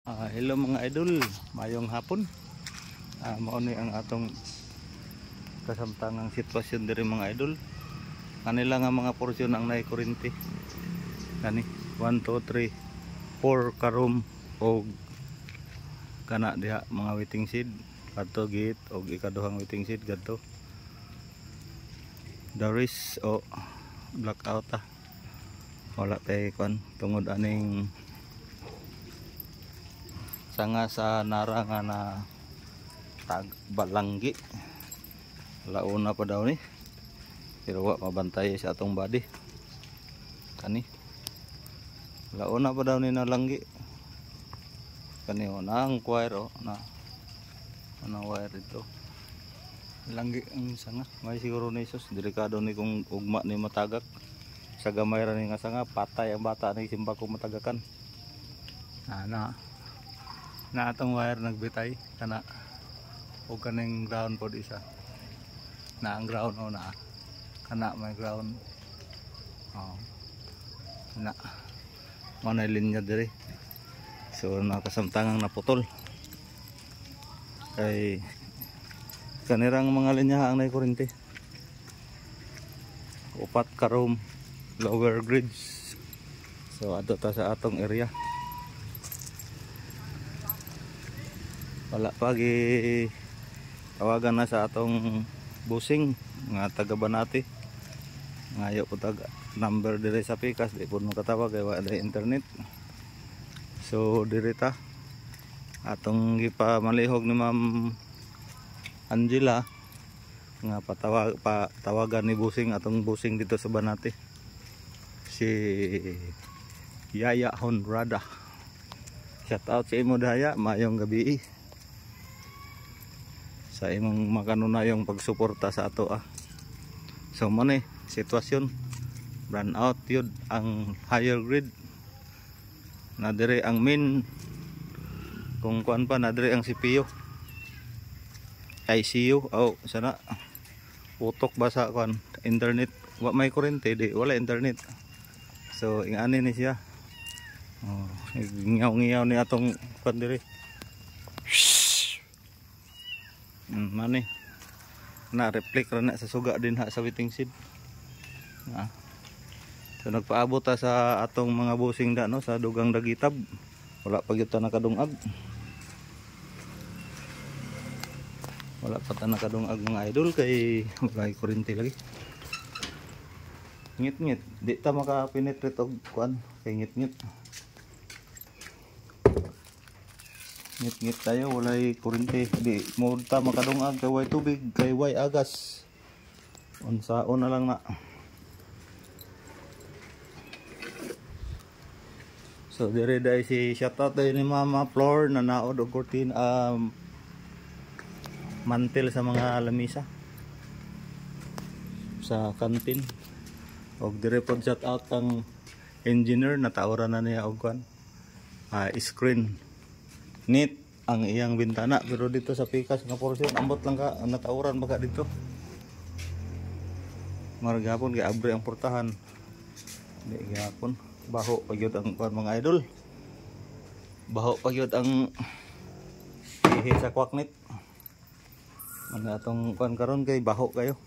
Hello mga idol, mayong hapon. Mao ni ang atong kasamtangang sitwasyon diri mga idol. Kanila nga mga porsyon ang nay kuryente. Kani 1 2 3 4 karom og kana diha mga waiting seed kadto git og ikaduhang waiting seed kadto. Daris o blackout wala tay kon tungod aning sanga sa nara nga na balanggi. Launa pa daw ni pero wa mabantay sa atong body kani. Launa pa daw ni nalanggi kani na ang wire na wire ito langgi ang sanga. May siguro ni sus delikado ni kung ugma ni matagak sa gamay ra ni nga sanga patay ang bata ni simba kung matagakan. Na atong wire nagbitay kana o kaning ground pod isa na ang ground o na kana may ground na manay linya diri so nakasamtangang naputol kay kanirang mga linya ang nay kuryente upat karom lower grids so ato ta sa atong area. Wala pagi tawagan na sa atong busing nga taga Banati ngayo po taga number dire sa pikas di po makatawag kay wala internet so dirita atong gipamalihog ni Ma'am Angela nga patawagan ni busing atong busing dito sa Banati si Yaya Honrada. Shout out sa imo daya, mayong gabi sa imong makanunayong pagsuporta sa ato So man sitwasyon run out yun ang higher grid na dire ang main kung kuan pa na dire ang CPU ICU sana utok ba sa kuan internet wa may kuryente di wala internet so ingani ni siya ngiyaw ni atong kuan dire mani na reflect ra na sa suga din ha sa waiting seed so nagpaabot ta sa atong mga busing da no sa dugang dagitab wala pa gyud ta nakadungag mga idol kay wala kuryente lagi ngit di ta maka penetrate og kuan kay ngit tayo walay kuryente di mo ta makadungag kay way tubig kay way agas unsaon na lang na. So dire dai si shoutout day ni Mama Flor na naod og kurtin mantel sa mga lamisa sa kantin og dire pod shoutout ang engineer na tawran na niya og kuan screen nit ang iyang bintana pero dito sa pikas nga porsyon ambot lang ka natauran baka dito margapon kay abre ang portahan di gyapon baho pagyud ang mga idol baho pagyud ang ihi sa kwaknit man atong kuan karon kay baho kayo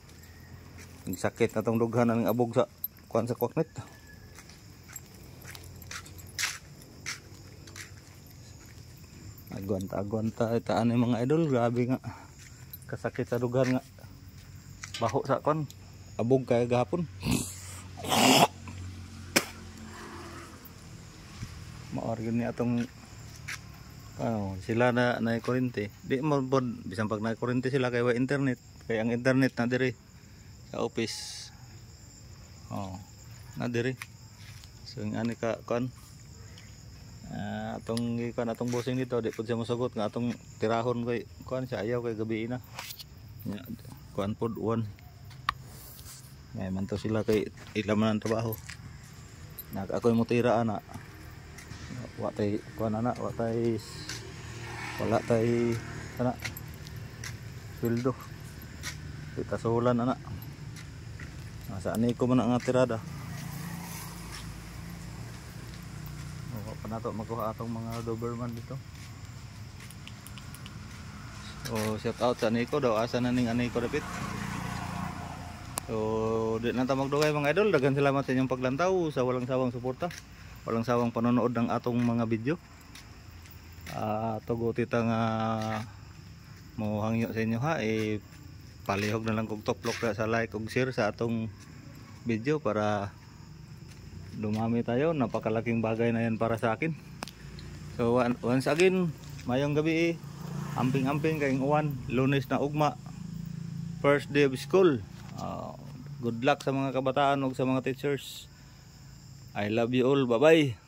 sakit atong dughan ang abog sa kuan sa kwaknit. Agwanta itaan ng mga idol grabe nga kasakit sa lugar nga baho sa kon abog kay gahapon maorgan ni atong sila na kuryente di mo bisan pag na kuryente sila kay wa internet kay ang internet na diri sa office na diri so ngani ka kon atong busing dito di pud siya mosugot nga atong tirahon kay kuan siya ayaw kay gabi na kuan pod one ngay man to sila kay ilaman ang trabaho ako'y mutira ana wa tay kuan ana wala tay ana pildo kita sulan ana saan ko man nga tirada pa nato makuha atong mga Doberman dito. So shout out sa Nico daw, asa na ning Nico dapit. So di na ta magdugay mga idol, daghang salamat sa inyong paglantaw, sa walang sawang suporta, walang sawang panonood ng atong mga video. Tugo tita nga mo hangyo sa inyo ha, palihog na lang kog toplok sa like ug share sa atong video para dumami tayo. Napakalaking bagay na yan para sa akin. So once again, mayong gabi, amping-amping kayong uwan, Lunes na ugma, first day of school. Good luck sa mga kabataan ug sa mga teachers. I love you all, bye bye.